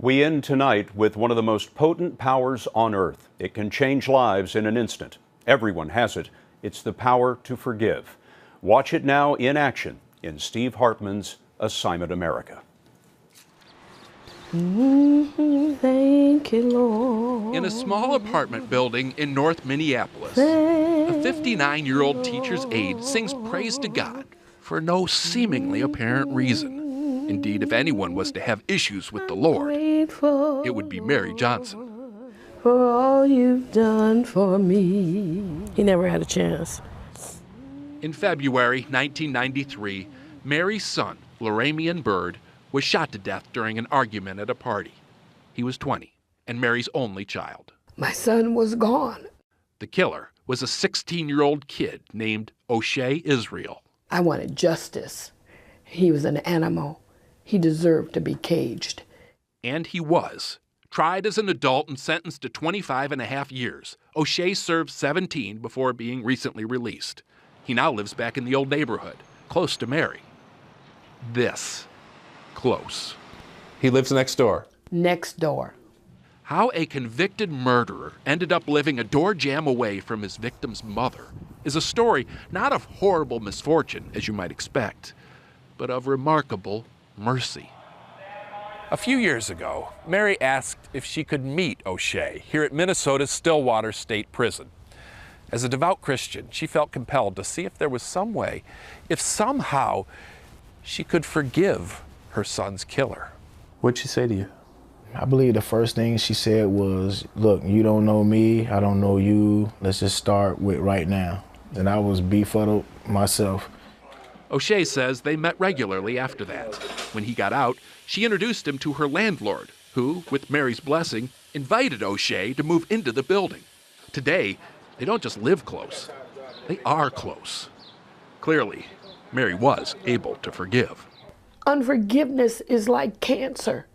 We end tonight with one of the most potent powers on earth. It can change lives in an instant. Everyone has it. It's the power to forgive. Watch it now in action in Steve Hartman's Assignment America. Thank you, Lord. In a small apartment building in North Minneapolis, a 59-year-old teacher's aide sings praise to God for no seemingly apparent reason. Indeed, if anyone was to have issues with the Lord, it would be Mary Johnson. For all you've done for me. He never had a chance. In February 1993, Mary's son, Laramian Byrd, was shot to death during an argument at a party. He was 20 and Mary's only child. My son was gone. The killer was a 16-year-old kid named O'Shea Israel. I wanted justice. He was an animal. He deserved to be caged. And he was. Tried as an adult and sentenced to 25 and a half years, O'Shea served 17 before being recently released. He now lives back in the old neighborhood, close to Mary. This close. He lives next door. Next door. How a convicted murderer ended up living a door jam away from his victim's mother is a story not of horrible misfortune, as you might expect, but of remarkable mercy. A few years ago, Mary asked if she could meet O'Shea here at Minnesota's Stillwater State Prison. As a devout Christian, she felt compelled to see if there was some way, if somehow she could forgive her son's killer. What'd she say to you? I believe the first thing she said was, look, you don't know me, I don't know you, let's just start with right now. And I was befuddled myself. O'Shea says they met regularly after that. When he got out, she introduced him to her landlord, who, with Mary's blessing, invited O'Shea to move into the building. Today, they don't just live close, they are close. Clearly, Mary was able to forgive. Unforgiveness is like cancer.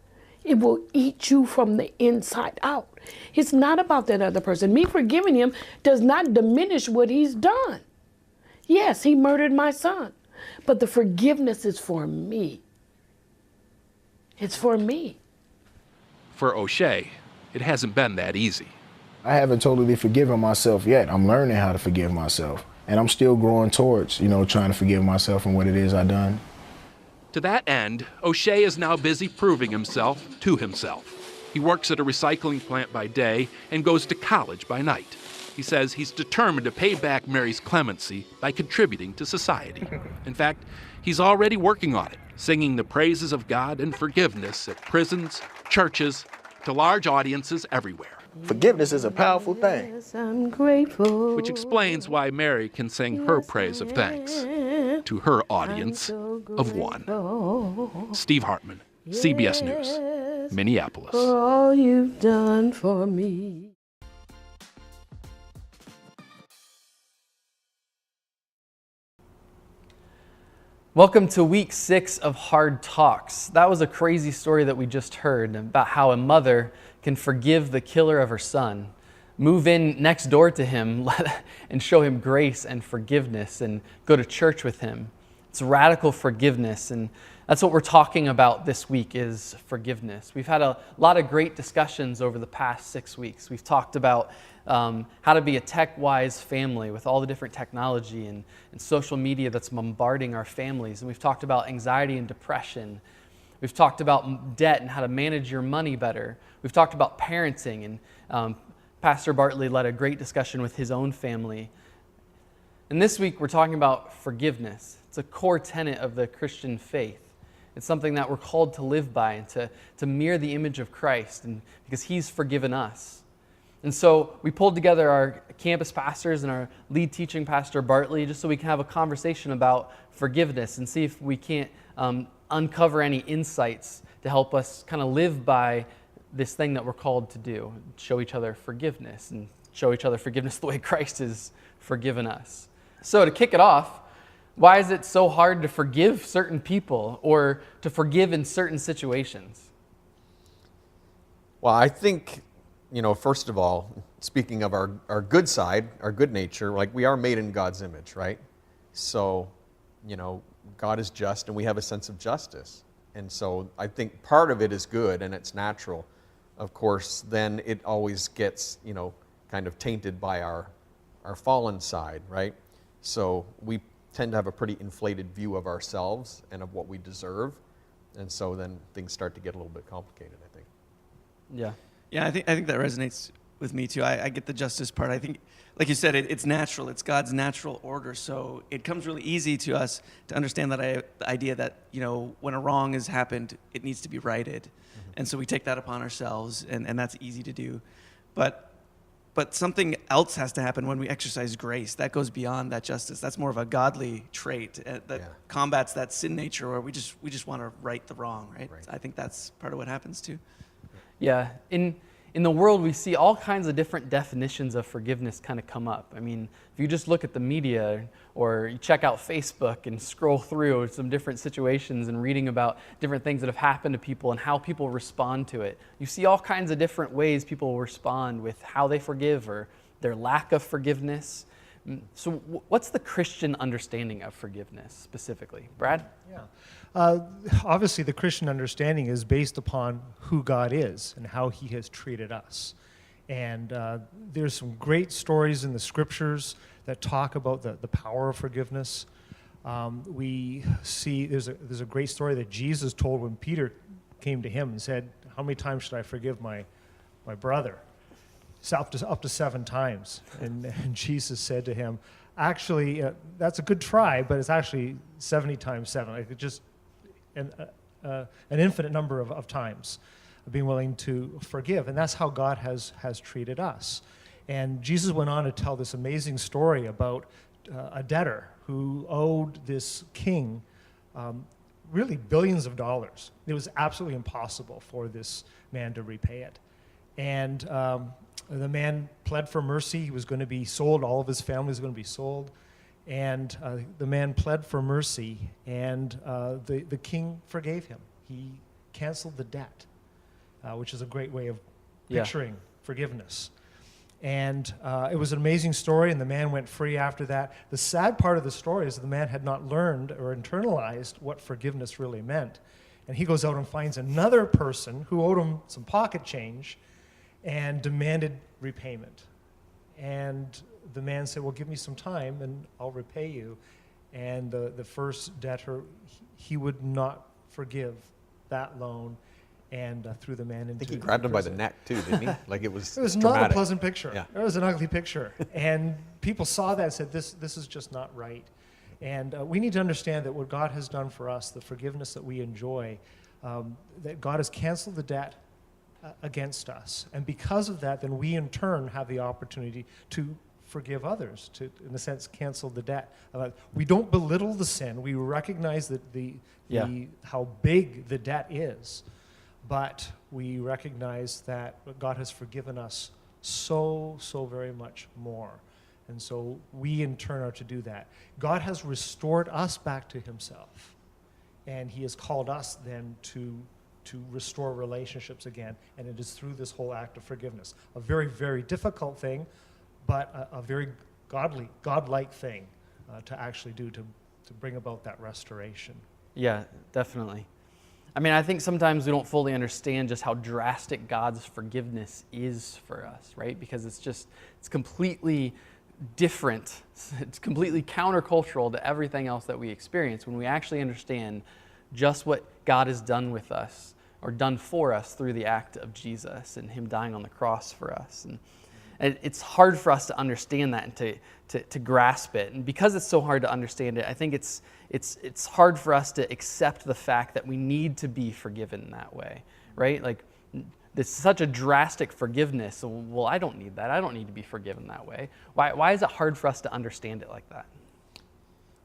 It will eat you from the inside out. It's not about that other person. Me forgiving him does not diminish what he's done. Yes, he murdered my son, but the forgiveness is for me. It's for me. For O'Shea, it hasn't been that easy. I haven't totally forgiven myself yet. I'm learning how to forgive myself. And I'm still growing towards, trying to forgive myself and what it is I've done. To that end, O'Shea is now busy proving himself to himself. He works at a recycling plant by day and goes to college by night. He says he's determined to pay back Mary's clemency by contributing to society. In fact, he's already working on it, singing the praises of God and forgiveness at prisons, churches, to large audiences everywhere. Forgiveness is a powerful thing. Yes, I'm grateful. Which explains why Mary can sing her praise of thanks to her audience of one. Steve Hartman, CBS News, Minneapolis. For all you've done for me. Welcome to week 6 of Hard Talks. That was a crazy story that we just heard about how a mother can forgive the killer of her son, move in next door to him and show him grace and forgiveness and go to church with him. It's radical forgiveness, and that's what we're talking about this week is forgiveness. We've had a lot of great discussions over the past 6 weeks. We've talked about how to be a tech-wise family with all the different technology and social media that's bombarding our families. And we've talked about anxiety and depression. We've talked about debt and how to manage your money better. We've talked about parenting, and Pastor Bartley led a great discussion with his own family. And this week we're talking about forgiveness. It's a core tenet of the Christian faith. It's something that we're called to live by and to mirror the image of Christ, and because he's forgiven us. And so we pulled together our campus pastors and our lead teaching pastor Bartley just so we can have a conversation about forgiveness and see if we can't uncover any insights to help us kind of live by this thing that we're called to do, show each other forgiveness and show each other forgiveness the way Christ has forgiven us. So to kick it off, why is it so hard to forgive certain people or to forgive in certain situations? Well, I think, first of all, speaking of our good side, our good nature, like we are made in God's image, right? So, God is just and we have a sense of justice. And so I think part of it is good and it's natural. Of course, then it always gets, kind of tainted by our fallen side, right? So we tend to have a pretty inflated view of ourselves and of what we deserve. And so then things start to get a little bit complicated, I think. Yeah. Yeah, I think that resonates with me too. I get the justice part. I think, like you said, it's natural. It's God's natural order. So it comes really easy to us to understand that the idea that, when a wrong has happened, it needs to be righted. Mm-hmm. And so we take that upon ourselves, and that's easy to do. But something else has to happen when we exercise grace. That goes beyond that justice. That's more of a godly trait that combats that sin nature where we just want to right the wrong, right? I think that's part of what happens too. Yeah. In the world, we see all kinds of different definitions of forgiveness kind of come up. I mean, if you just look at the media or you check out Facebook and scroll through some different situations and reading about different things that have happened to people and how people respond to it, you see all kinds of different ways people respond with how they forgive or their lack of forgiveness. So what's the Christian understanding of forgiveness specifically? Brad? Yeah. Obviously, the Christian understanding is based upon who God is and how he has treated us. And there's some great stories in the scriptures that talk about the power of forgiveness. We see there's a great story that Jesus told when Peter came to him and said, "How many times should I forgive my brother?" It's up to 7 times. And Jesus said to him, actually, that's a good try, but it's actually 70 times 7. Like just an infinite number of times being willing to forgive. And that's how God has treated us. And Jesus went on to tell this amazing story about a debtor who owed this king really billions of dollars. It was absolutely impossible for this man to repay it. And the man pled for mercy. He was going to be sold. All of his family was going to be sold. And the man pled for mercy, and the king forgave him. He canceled the debt, which is a great way of picturing forgiveness. And it was an amazing story, and the man went free after that. The sad part of the story is the man had not learned or internalized what forgiveness really meant. And he goes out and finds another person who owed him some pocket change and demanded repayment. And the man said, "Well, give me some time and I'll repay you." And the first debtor, he would not forgive that loan and threw the man into I think he grabbed him by the neck too, didn't he? Like it was It was dramatic. not a pleasant picture. Yeah. It was an ugly picture. And people saw that and said, this is just not right. And we need to understand that what God has done for us, the forgiveness that we enjoy, that God has canceled the debt against us. And because of that, then we in turn have the opportunity to forgive others, to, in a sense, cancel the debt. We don't belittle the sin. We recognize that how big the debt is, but we recognize that God has forgiven us so very much more. And so we in turn are to do that. God has restored us back to himself, and he has called us then to restore relationships again, and it is through this whole act of forgiveness. A very, very difficult thing, but a very godlike thing to actually do to bring about that restoration. Yeah, definitely. I mean, I think sometimes we don't fully understand just how drastic God's forgiveness is for us, right? Because it's completely different. It's completely countercultural to everything else that we experience when we actually understand just what God has done with us or done for us through the act of Jesus and him dying on the cross for us. And it's hard for us to understand that and to grasp it. And because it's so hard to understand it, I think it's hard for us to accept the fact that we need to be forgiven that way, right? Like, it's such a drastic forgiveness. So, well, I don't need that. I don't need to be forgiven that way. Why is it hard for us to understand it like that?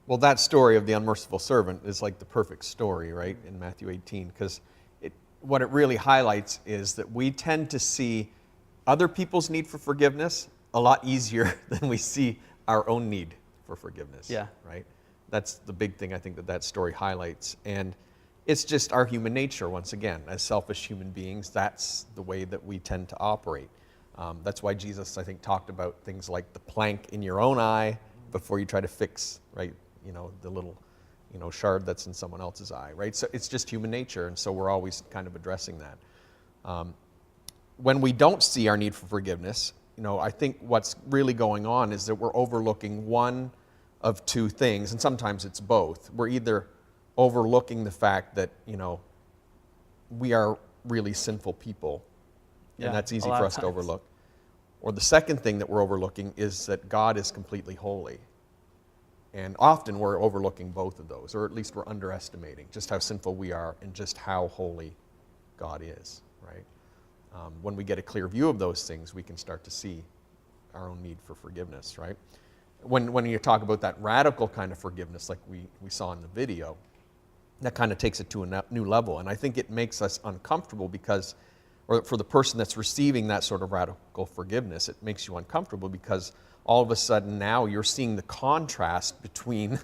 Well, that story of the unmerciful servant is like the perfect story, right, in Matthew 18, because what it really highlights is that we tend to see other people's need for forgiveness a lot easier than we see our own need for forgiveness. Yeah. Right? That's the big thing I think that story highlights. And it's just our human nature, once again. As selfish human beings, that's the way that we tend to operate. That's why Jesus, I think, talked about things like the plank in your own eye before you try to fix, right, the little shard that's in someone else's eye, right? So it's just human nature, and so we're always kind of addressing that. When we don't see our need for forgiveness, I think what's really going on is that we're overlooking one of two things, and sometimes it's both. We're either overlooking the fact that, we are really sinful people, and that's easy for us to overlook. Or the second thing that we're overlooking is that God is completely holy. And often we're overlooking both of those, or at least we're underestimating just how sinful we are and just how holy God is, right? When we get a clear view of those things, we can start to see our own need for forgiveness, right? When you talk about that radical kind of forgiveness like we saw in the video, that kind of takes it to a new level. And I think it makes us uncomfortable because, or for the person that's receiving that sort of radical forgiveness, it makes you uncomfortable because all of a sudden now you're seeing the contrast between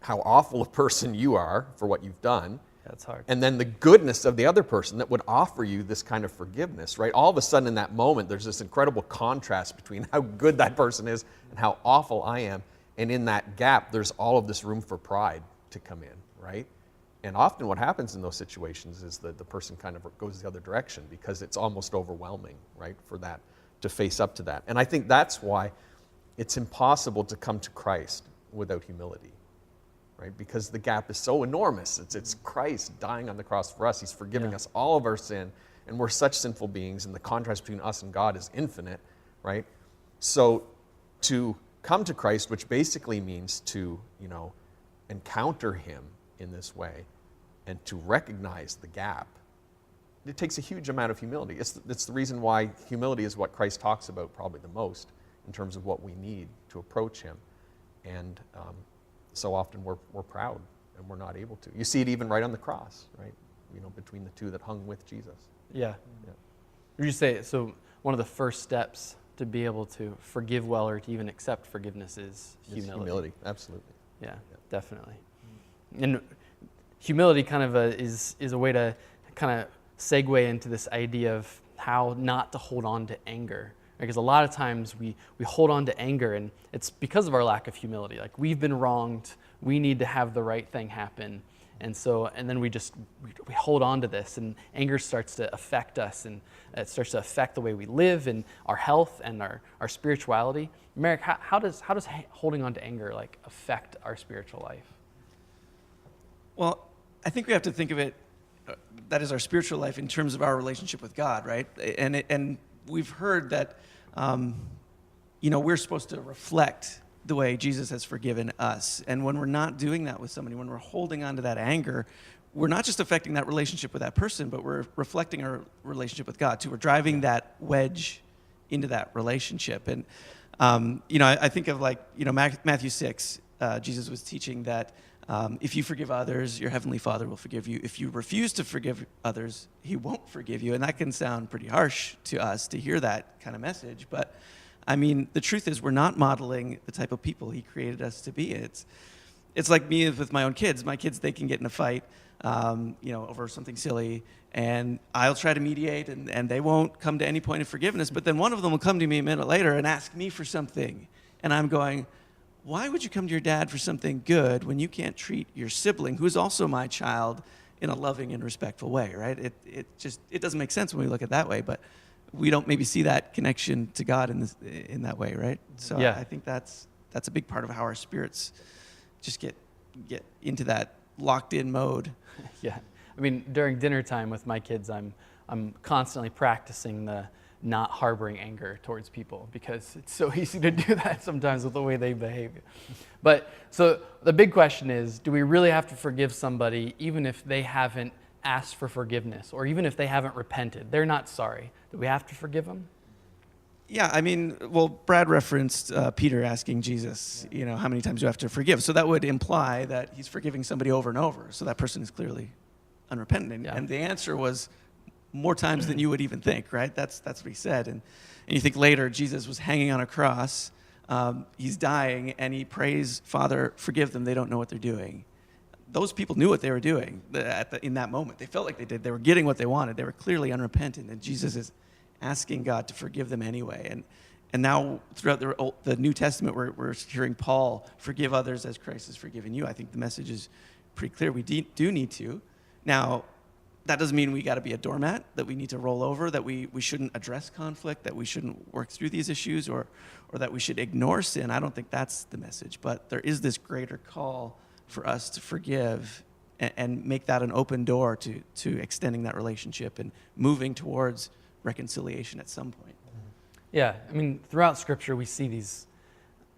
how awful a person you are for what you've done. That's hard. And then the goodness of the other person that would offer you this kind of forgiveness, right? All of a sudden in that moment, there's this incredible contrast between how good that person is and how awful I am. And in that gap, there's all of this room for pride to come in, right? And often what happens in those situations is that the person kind of goes the other direction because it's almost overwhelming, right, for that, to face up to that. And I think that's why it's impossible to come to Christ without humility, right? Because the gap is so enormous. It's Christ dying on the cross for us. He's forgiving us all of our sin, and we're such sinful beings, and the contrast between us and God is infinite, right? So to come to Christ, which basically means to, encounter him in this way and to recognize the gap, it takes a huge amount of humility. It's the reason why humility is what Christ talks about probably the most in terms of what we need to approach him. And so often we're proud and we're not able to. You see it even right on the cross, right? Between the two that hung with Jesus. Yeah. Would you say, so one of the first steps to be able to forgive well or to even accept forgiveness is humility? Humility, absolutely. Yeah, definitely. And humility kind of is a way to kind of segue into this idea of how not to hold on to anger. Because a lot of times we hold on to anger, and it's because of our lack of humility. Like, we've been wronged, we need to have the right thing happen. And then we hold on to this, and anger starts to affect us, and it starts to affect the way we live and our health and our spirituality. Merrick, how does holding on to anger affect our spiritual life? Well, I think we have to think of it, that is our spiritual life in terms of our relationship with God, right? And we've heard that, we're supposed to reflect the way Jesus has forgiven us. And when we're not doing that with somebody, when we're holding on to that anger, we're not just affecting that relationship with that person, but we're reflecting our relationship with God too. We're driving that wedge into that relationship. And, I think of Matthew 6, Jesus was teaching that if you forgive others, your heavenly Father will forgive you. If you refuse to forgive others, he won't forgive you. And that can sound pretty harsh to us to hear that kind of message. But the truth is we're not modeling the type of people he created us to be. It's like me with my own kids. My kids, they can get in a fight, over something silly, and I'll try to mediate, and they won't come to any point of forgiveness. But then one of them will come to me a minute later and ask me for something. And I'm going, why would you come to your dad for something good when you can't treat your sibling, who's also my child, in a loving and respectful way, right? It doesn't make sense when we look at it that way, but we don't maybe see that connection to God in that way, right? So yeah. I think that's a big part of how our spirits just get into that locked-in mode. Yeah. During dinner time with my kids, I'm constantly practicing the not harboring anger towards people, because it's so easy to do that sometimes with the way they behave. But so the big question is, do we really have to forgive somebody even if they haven't asked for forgiveness, or even if they haven't repented? They're not sorry. Do we have to forgive them? Yeah, Brad referenced Peter asking Jesus, how many times do you have to forgive? So that would imply that he's forgiving somebody over and over. So that person is clearly unrepentant. And the answer was more times than you would even think, right? That's what he said. And you think later, Jesus was hanging on a cross. He's dying, and he prays, Father, forgive them. They don't know what they're doing. Those people knew what they were doing in that moment. They felt like they did. They were getting what they wanted. They were clearly unrepentant, and Jesus is asking God to forgive them anyway. And now throughout the New Testament, we're hearing Paul, forgive others as Christ has forgiven you. I think the message is pretty clear. We do need to. Now, that doesn't mean we got to be a doormat, that we need to roll over, that we shouldn't address conflict, that we shouldn't work through these issues, or that we should ignore sin. I don't think that's the message. But there is this greater call for us to forgive and make that an open door to extending that relationship and moving towards reconciliation at some point. Yeah, I mean, throughout Scripture, we see these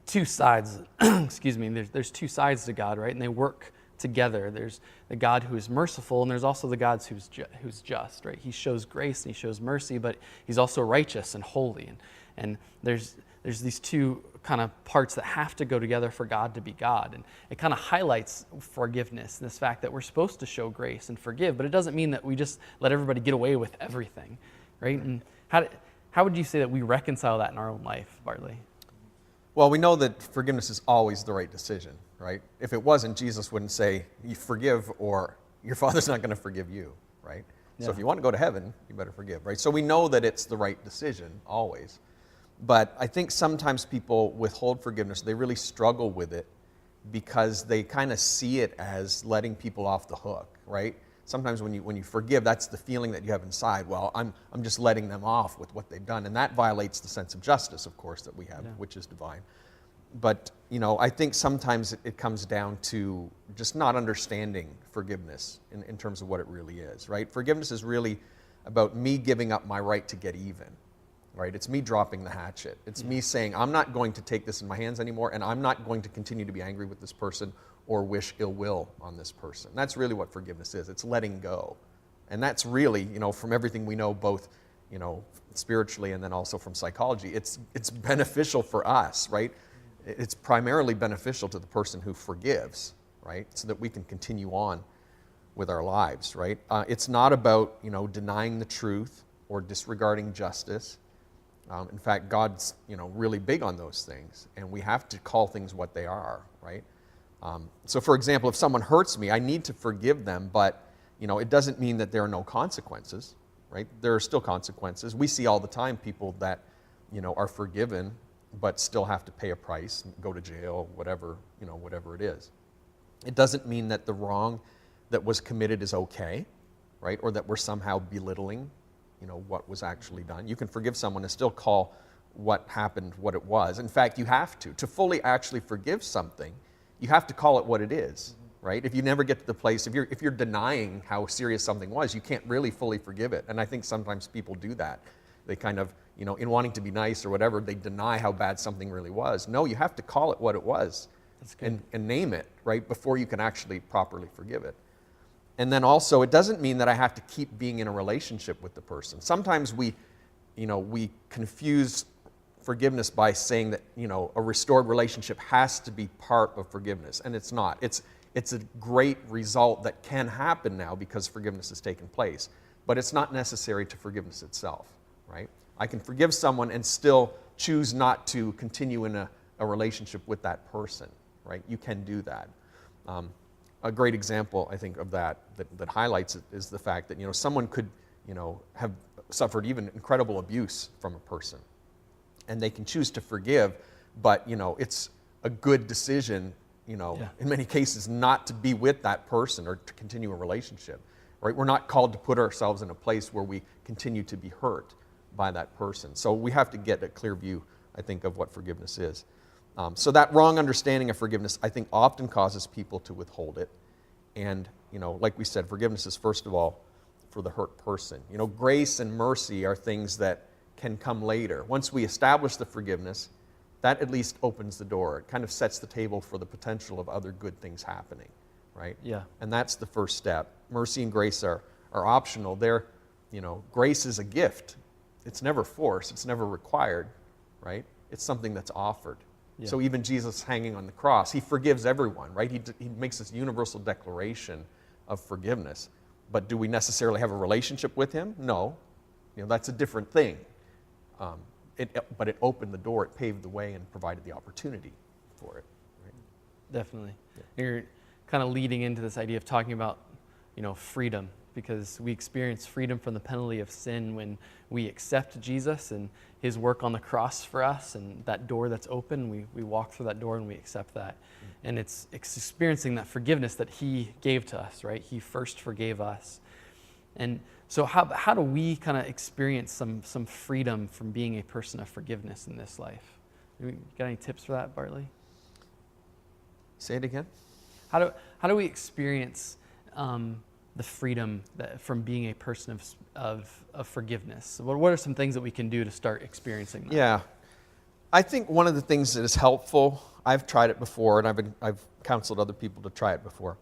two sides. Excuse me. There's two sides to God, right? And they work together. There's the God who is merciful, and there's also the God who's just, right? He shows grace and he shows mercy, but he's also righteous and holy. And there's these two kind of parts that have to go together for God to be God. And it kind of highlights forgiveness and this fact that we're supposed to show grace and forgive, but it doesn't mean that we just let everybody get away with everything, right? And how would you say that we reconcile that in our own life, Bartley? Well, we know that forgiveness is always the right decision, right? If it wasn't, Jesus wouldn't say, you forgive or your Father's not going to forgive you, right? Yeah. So if you want to go to heaven, you better forgive, right? So we know that it's the right decision, always. But I think sometimes people withhold forgiveness. They really struggle with it because they kind of see it as letting people off the hook, right? Sometimes when you forgive, that's the feeling that you have inside. Well, I'm just letting them off with what they've done. And that violates the sense of justice, of course, that we have, which is divine. But, I think sometimes it comes down to just not understanding forgiveness in terms of what it really is, right? Forgiveness is really about me giving up my right to get even, right? It's me dropping the hatchet. It's me saying, I'm not going to take this in my hands anymore, and I'm not going to continue to be angry with this person or wish ill will on this person. That's really what forgiveness is. It's letting go. And that's really, from everything we know, both, spiritually and then also from psychology, it's beneficial for us, right? It's primarily beneficial to the person who forgives, right? So that we can continue on with our lives, right? It's not about, denying the truth or disregarding justice. In fact, God's, really big on those things, and we have to call things what they are, right? So for example, if someone hurts me, I need to forgive them, but it doesn't mean that there are no consequences, right? There are still consequences. We see all the time people that, are forgiven, but still have to pay a price, go to jail, whatever it is. It doesn't mean that the wrong that was committed is okay, right? Or that we're somehow belittling, what was actually done. You can forgive someone and still call what happened what it was. In fact, you have to. To fully actually forgive something, you have to call it what it is, right? If you never get to the place, if you're denying how serious something was, you can't really fully forgive it. And I think sometimes people do that. They kind of, in wanting to be nice or whatever, they deny how bad something really was. No, you have to call it what it was and name it, right, before you can actually properly forgive it. And then also, it doesn't mean that I have to keep being in a relationship with the person. Sometimes we confuse forgiveness by saying that, a restored relationship has to be part of forgiveness, and it's not. It's a great result that can happen now because forgiveness has taken place, but it's not necessary to forgiveness itself, right? I can forgive someone and still choose not to continue in a relationship with that person, right? You can do that. A great example, I think, of that highlights it is the fact that, someone could, have suffered even incredible abuse from a person, and they can choose to forgive, but, it's a good decision, in many cases, not to be with that person or to continue a relationship, right? We're not called to put ourselves in a place where we continue to be hurt by that person. So we have to get a clear view, I think, of what forgiveness is. So that wrong understanding of forgiveness, I think, often causes people to withhold it. And, like we said, forgiveness is, first of all, for the hurt person. Grace and mercy are things that can come later. Once we establish the forgiveness, that at least opens the door. It kind of sets the table for the potential of other good things happening, right? Yeah. And that's the first step. Mercy and grace are optional. They're, grace is a gift. It's never forced. It's never required, right? It's something that's offered. Yeah. So even Jesus hanging on the cross, he forgives everyone, right? He makes this universal declaration of forgiveness. But do we necessarily have a relationship with him? No. That's a different thing. But it opened the door, it paved the way, and provided the opportunity for it. Right? Definitely. Yeah. You're kind of leading into this idea of talking about, freedom because we experience freedom from the penalty of sin when we accept Jesus and his work on the cross for us, and that door that's open, we walk through that door and we accept that. And it's experiencing that forgiveness that he gave to us, right? He first forgave us. And so how do we kind of experience some freedom from being a person of forgiveness in this life? You got any tips for that, Bartley? Say it again. How do we experience the freedom from being a person of forgiveness? What are some things that we can do to start experiencing that? Yeah. I think one of the things that is helpful, I've tried it before, and I've counseled other people to try it before.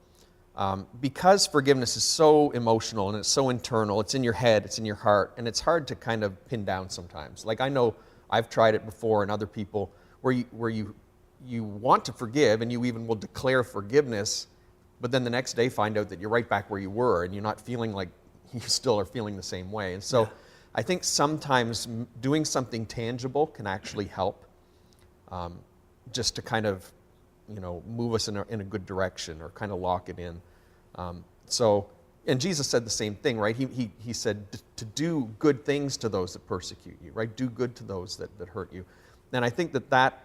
Because forgiveness is so emotional and it's so internal, it's in your head, it's in your heart, and it's hard to kind of pin down sometimes. Like I know I've tried it before, and other people, where you want to forgive and you even will declare forgiveness, but then the next day find out that you're right back where you were and you're not feeling like you still are feeling the same way. And so I think sometimes doing something tangible can actually help, just to kind of, move us in a good direction or kind of lock it in. And Jesus said the same thing, right? He said to do good things to those that persecute you, right? Do good to those that hurt you. And I think that,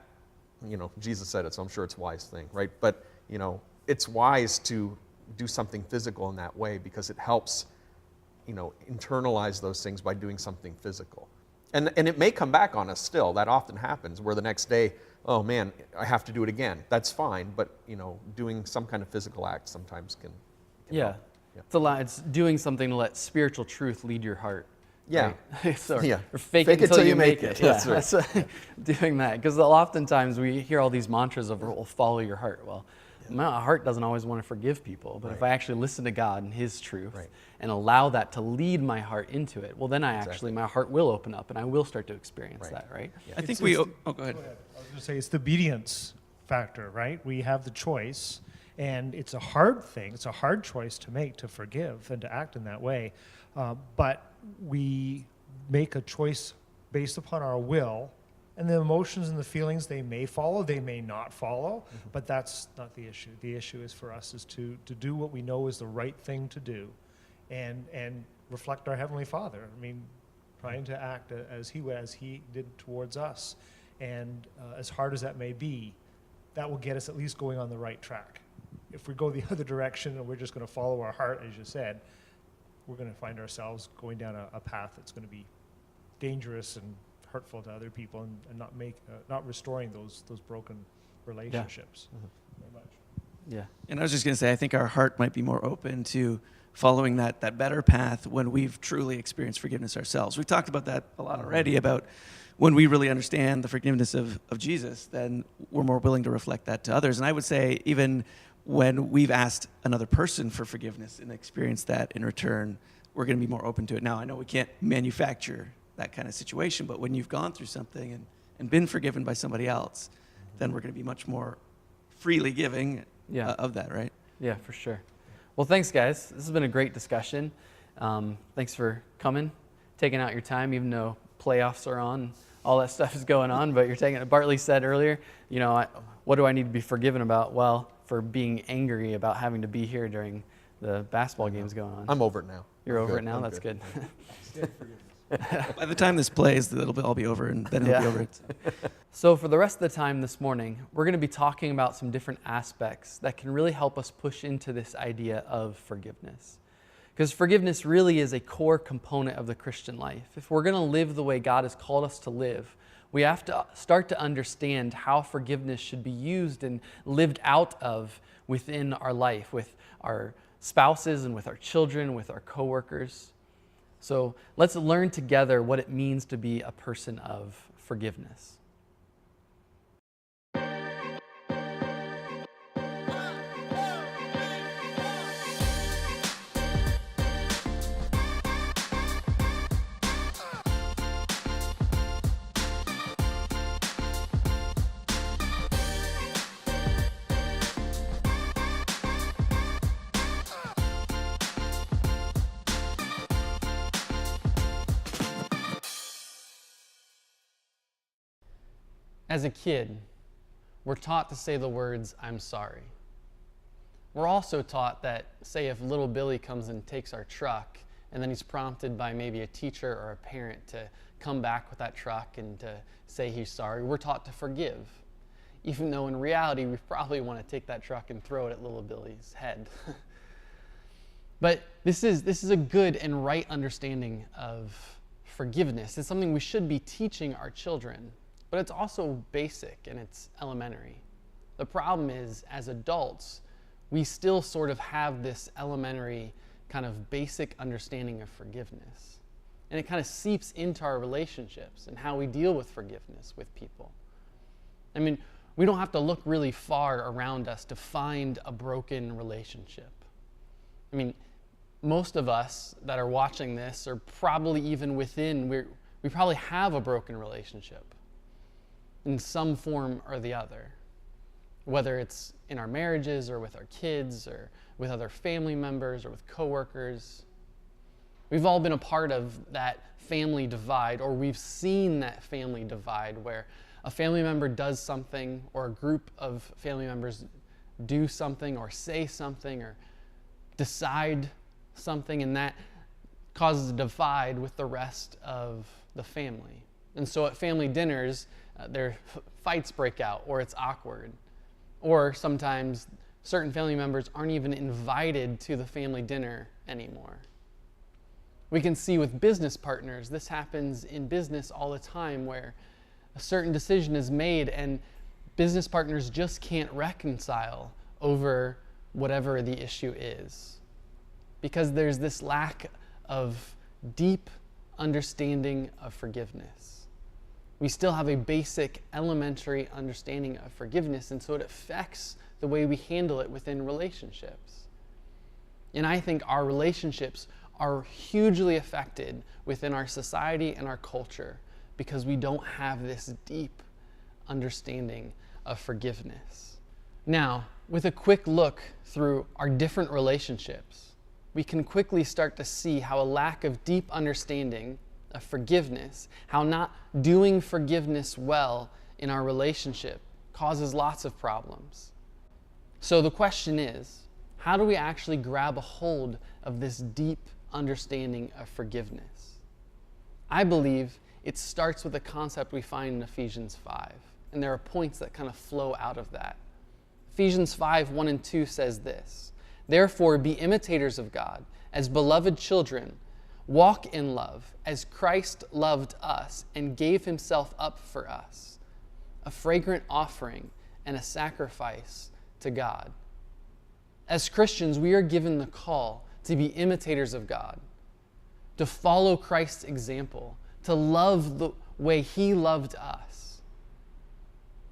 Jesus said it, so I'm sure it's a wise thing, right? But, it's wise to do something physical in that way because it helps, internalize those things by doing something physical. And it may come back on us still. That often happens where the next day, oh man, I have to do it again. That's fine, but, doing some kind of physical act sometimes can help. It's doing something to let spiritual truth lead your heart. Yeah. Right? Yeah. Or fake it until you make it. Yeah, that's doing that. Because oftentimes we hear all these mantras of, well, follow your heart. Well, my heart doesn't always want to forgive people, but if I actually listen to God and his truth and allow that to lead my heart into it, well, then my heart will open up and I will start to experience that, right? Yeah. I think go ahead. I was going to say it's the obedience factor, right? We have the choice, and it's a hard thing. It's a hard choice to make, to forgive and to act in that way. But we make a choice based upon our will, and the emotions and the feelings, they may follow, they may not follow, but that's not the issue. The issue is for us is to do what we know is the right thing to do and reflect our Heavenly Father. I mean, trying to act as he did towards us. And as hard as that may be, that will get us at least going on the right track. If we go the other direction and we're just going to follow our heart, as you said, we're going to find ourselves going down a path that's going to be dangerous and hurtful to other people, and not restoring those broken relationships. Very much. Yeah. And I was just going to say, I think our heart might be more open to following that better path when we've truly experienced forgiveness ourselves. We've talked about that a lot already, about when we really understand the forgiveness of Jesus, then we're more willing to reflect that to others. And I would say even when we've asked another person for forgiveness and experienced that in return, we're going to be more open to it. Now, I know we can't manufacture that kind of situation, but when you've gone through something and been forgiven by somebody else, then we're going to be much more freely giving of that, right? Yeah, for sure. Well, thanks, guys. This has been a great discussion. Thanks for coming, taking out your time, even though playoffs are on, all that stuff is going on, but you're taking it. Bartley said earlier, what do I need to be forgiven about? Well, for being angry about having to be here during the basketball games going on. I'm over it now. You're over it now? That's good. By the time this plays, it'll all be over, and then it'll be over. So for the rest of the time this morning, we're going to be talking about some different aspects that can really help us push into this idea of forgiveness. Because forgiveness really is a core component of the Christian life. If we're going to live the way God has called us to live, we have to start to understand how forgiveness should be used and lived out of within our life, with our spouses and with our children, with our coworkers. So let's learn together what it means to be a person of forgiveness. As a kid, we're taught to say the words, "I'm sorry." We're also taught that, say, if little Billy comes and takes our truck, and then he's prompted by maybe a teacher or a parent to come back with that truck and to say he's sorry, we're taught to forgive. Even though in reality, we probably want to take that truck and throw it at little Billy's head. But this is a good and right understanding of forgiveness. It's something we should be teaching our children, but it's also basic and it's elementary. The problem is, as adults, we still sort of have this elementary kind of basic understanding of forgiveness. And it kind of seeps into our relationships and how we deal with forgiveness with people. I mean, we don't have to look really far around us to find a broken relationship. I mean, most of us that are watching this are probably even within, we probably have a broken relationship in some form or the other. Whether it's in our marriages or with our kids or with other family members or with coworkers. We've all been a part of that family divide, or we've seen that family divide where a family member does something or a group of family members do something or say something or decide something, and that causes a divide with the rest of the family. And so at family dinners, fights break out, or it's awkward. Or sometimes certain family members aren't even invited to the family dinner anymore. We can see with business partners, this happens in business all the time, where a certain decision is made and business partners just can't reconcile over whatever the issue is, because there's this lack of deep understanding of forgiveness. We still have a basic elementary understanding of forgiveness, and so it affects the way we handle it within relationships. And I think our relationships are hugely affected within our society and our culture because we don't have this deep understanding of forgiveness. Now, with a quick look through our different relationships, we can quickly start to see how a lack of deep understanding of forgiveness, how not doing forgiveness well in our relationship causes lots of problems. So the question is, how do we actually grab a hold of this deep understanding of forgiveness? I believe it starts with a concept we find in Ephesians 5, and there are points that kind of flow out of that. Ephesians 5, 1 and 2 says this: "Therefore be imitators of God, as beloved children. Walk in love, as Christ loved us and gave himself up for us, a fragrant offering and a sacrifice to God." As Christians, we are given the call to be imitators of God, to follow Christ's example, to love the way he loved us.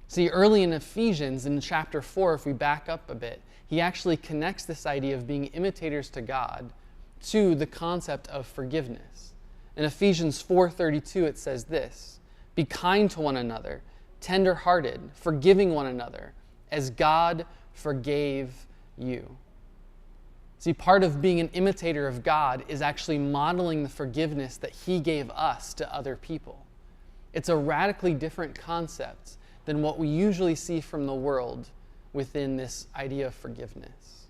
See, early in Ephesians, in chapter 4, if we back up a bit, he actually connects this idea of being imitators to God to the concept of forgiveness. In Ephesians 4:32, it says this: "Be kind to one another, tender-hearted, forgiving one another, as God forgave you." See, part of being an imitator of God is actually modeling the forgiveness that he gave us to other people. It's a radically different concept than what we usually see from the world within this idea of forgiveness.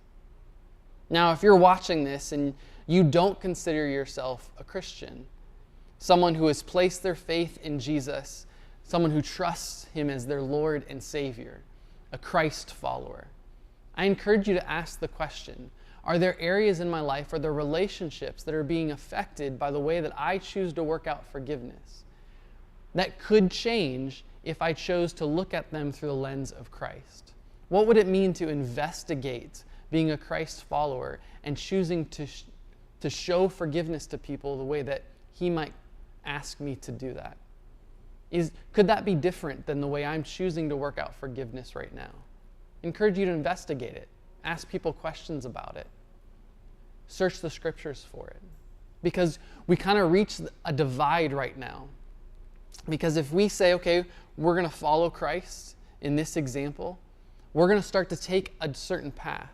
Now, if you're watching this and you don't consider yourself a Christian, someone who has placed their faith in Jesus, someone who trusts him as their Lord and Savior, a Christ follower, I encourage you to ask the question, are there areas in my life, are there relationships that are being affected by the way that I choose to work out forgiveness that could change if I chose to look at them through the lens of Christ? What would it mean to investigate being a Christ follower and choosing to show forgiveness to people the way that he might ask me to do that? Could that be different than the way I'm choosing to work out forgiveness right now? I encourage you to investigate it. Ask people questions about it. Search the scriptures for it. Because we kind of reach a divide right now. Because if we say, okay, we're going to follow Christ in this example, we're going to start to take a certain path.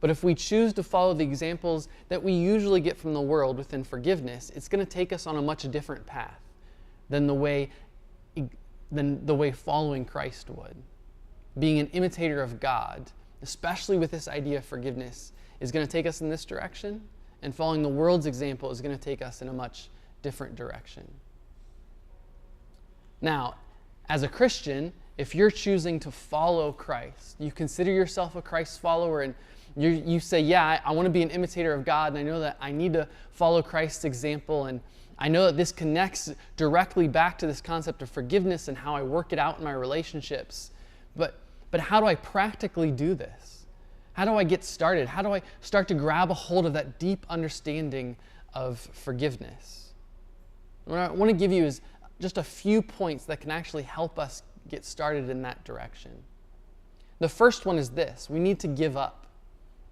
But if we choose to follow the examples that we usually get from the world within forgiveness, it's going to take us on a much different path than the way following Christ would. Being an imitator of God especially with this idea of forgiveness, is going to take us in this direction, and following the world's example is going to take us in a much different direction. Now, as a Christian, if you're choosing to follow Christ, you consider yourself a Christ follower, and you say, yeah, I want to be an imitator of God, and I know that I need to follow Christ's example, and I know that this connects directly back to this concept of forgiveness and how I work it out in my relationships. But how do I practically do this? How do I get started? How do I start to grab a hold of that deep understanding of forgiveness? What I want to give you is just a few points that can actually help us get started in that direction. The first one is this: we need to give up.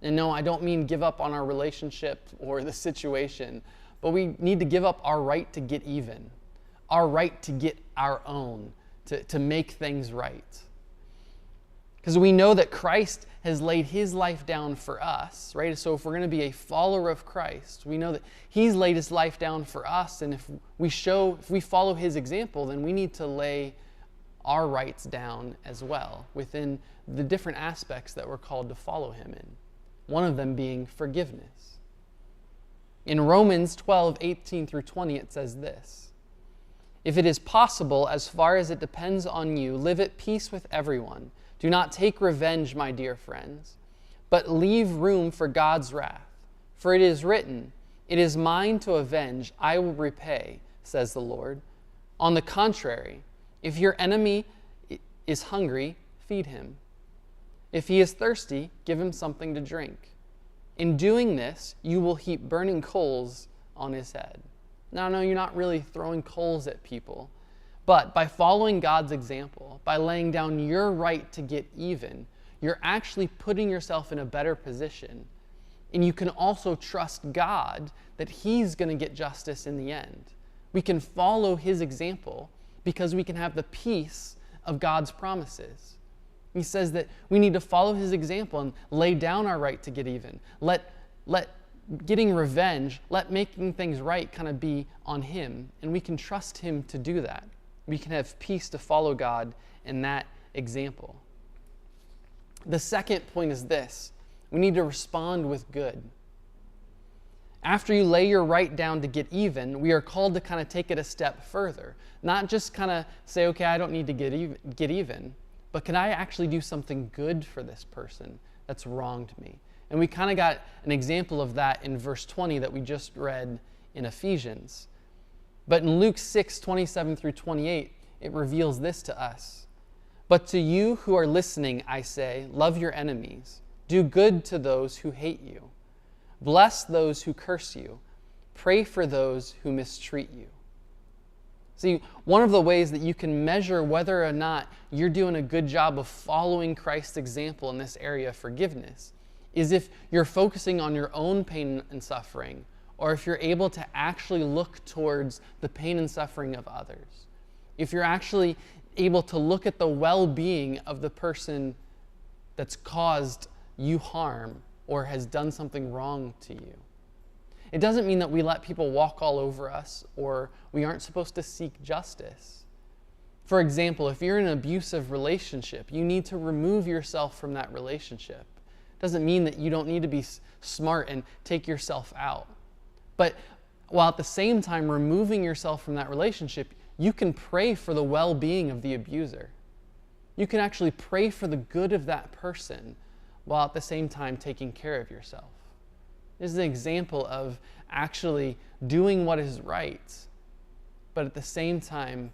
And no, I don't mean give up on our relationship or the situation, but we need to give up our right to get even, our right to get our own, to make things right. Because we know that Christ has laid his life down for us, right? So if we're going to be a follower of Christ, we know that he's laid his life down for us, and if we follow his example, then we need to lay our rights down as well within the different aspects that we're called to follow him in. One of them being forgiveness. In Romans 12:18-20, it says this: "If it is possible, as far as it depends on you, live at peace with everyone. Do not take revenge, my dear friends, but leave room for God's wrath. For it is written, 'It is mine to avenge, I will repay,' says the Lord. On the contrary, if your enemy is hungry, feed him. If he is thirsty, give him something to drink. In doing this, you will heap burning coals on his head." Now, no, you're not really throwing coals at people, but by following God's example, by laying down your right to get even, you're actually putting yourself in a better position. And you can also trust God that he's going to get justice in the end. We can follow his example because we can have the peace of God's promises. He says that we need to follow his example and lay down our right to get even. Let getting revenge, let making things right kind of be on him, and we can trust him to do that. We can have peace to follow God in that example. The second point is this: we need to respond with good. After you lay your right down to get even, we are called to kind of take it a step further. Not just kind of say, okay, I don't need to get even, but can I actually do something good for this person that's wronged me? And we kind of got an example of that in verse 20 that we just read in Ephesians. But in Luke 6:27-28, it reveals this to us: "But to you who are listening, I say, love your enemies. Do good to those who hate you. Bless those who curse you. Pray for those who mistreat you." See, one of the ways that you can measure whether or not you're doing a good job of following Christ's example in this area of forgiveness is if you're focusing on your own pain and suffering, or if you're able to actually look towards the pain and suffering of others. If you're actually able to look at the well-being of the person that's caused you harm or has done something wrong to you. It doesn't mean that we let people walk all over us or we aren't supposed to seek justice. For example, if you're in an abusive relationship, you need to remove yourself from that relationship. It doesn't mean that you don't need to be smart and take yourself out. But while at the same time removing yourself from that relationship, you can pray for the well-being of the abuser. You can actually pray for the good of that person while at the same time taking care of yourself. This is an example of actually doing what is right, but at the same time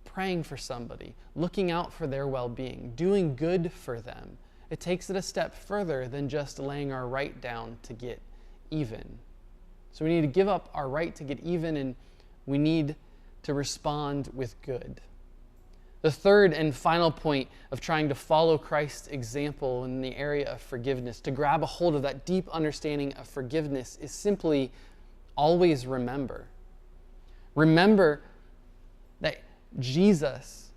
praying for somebody, looking out for their well-being, doing good for them. It takes it a step further than just laying our right down to get even. So we need to give up our right to get even, and we need to respond with good. The third and final point of trying to follow Christ's example in the area of forgiveness, to grab a hold of that deep understanding of forgiveness, is simply always remember. Remember that Jesus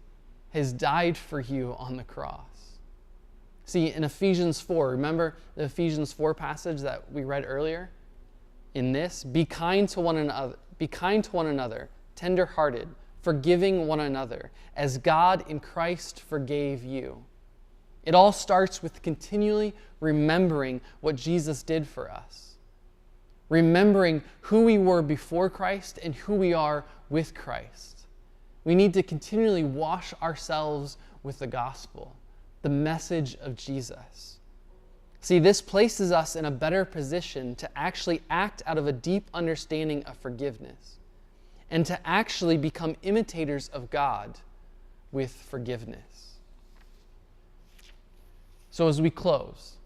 has died for you on the cross. See, in Ephesians 4, remember the Ephesians 4 passage that we read earlier? In this, be kind to one another, tender-hearted, forgiving one another, as God in Christ forgave you. It all starts with continually remembering what Jesus did for us. Remembering who we were before Christ and who we are with Christ. We need to continually wash ourselves with the gospel, the message of Jesus. See, this places us in a better position to actually act out of a deep understanding of forgiveness and to actually become imitators of God with forgiveness. So as we close,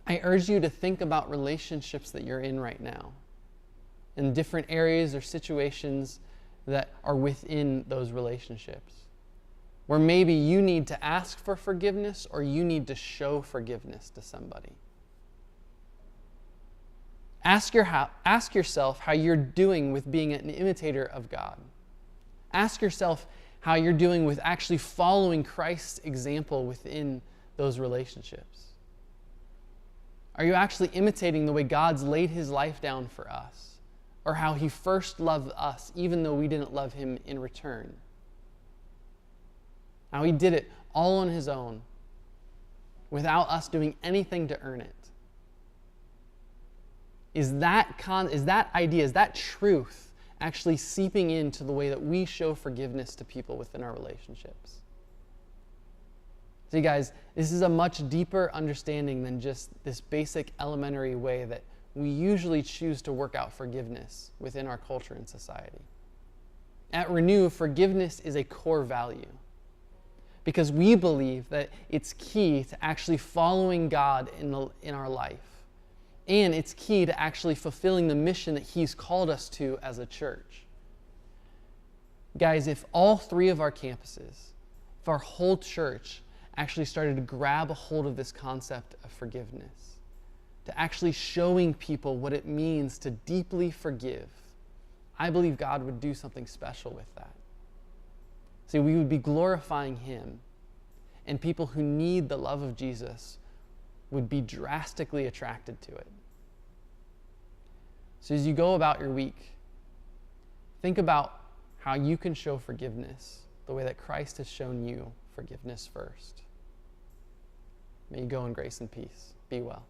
I urge you to think about relationships that you're in right now, in different areas or situations that are within those relationships, where maybe you need to ask for forgiveness or you need to show forgiveness to somebody. Ask yourself how you're doing with being an imitator of God. Ask yourself how you're doing with actually following Christ's example within those relationships. Are you actually imitating the way God's laid his life down for us, or how he first loved us even though we didn't love him in return? How he did it all on his own without us doing anything to earn it. Is that idea, is that truth actually seeping into the way that we show forgiveness to people within our relationships? See, guys, this is a much deeper understanding than just this basic elementary way that we usually choose to work out forgiveness within our culture and society. At Renew, forgiveness is a core value because we believe that it's key to actually following God in our life. And it's key to actually fulfilling the mission that he's called us to as a church. Guys, if all 3 of our campuses, if our whole church actually started to grab a hold of this concept of forgiveness, to actually showing people what it means to deeply forgive, I believe God would do something special with that. See, we would be glorifying him, and people who need the love of Jesus would be drastically attracted to it. So as you go about your week, think about how you can show forgiveness the way that Christ has shown you forgiveness first. May you go in grace and peace. Be well.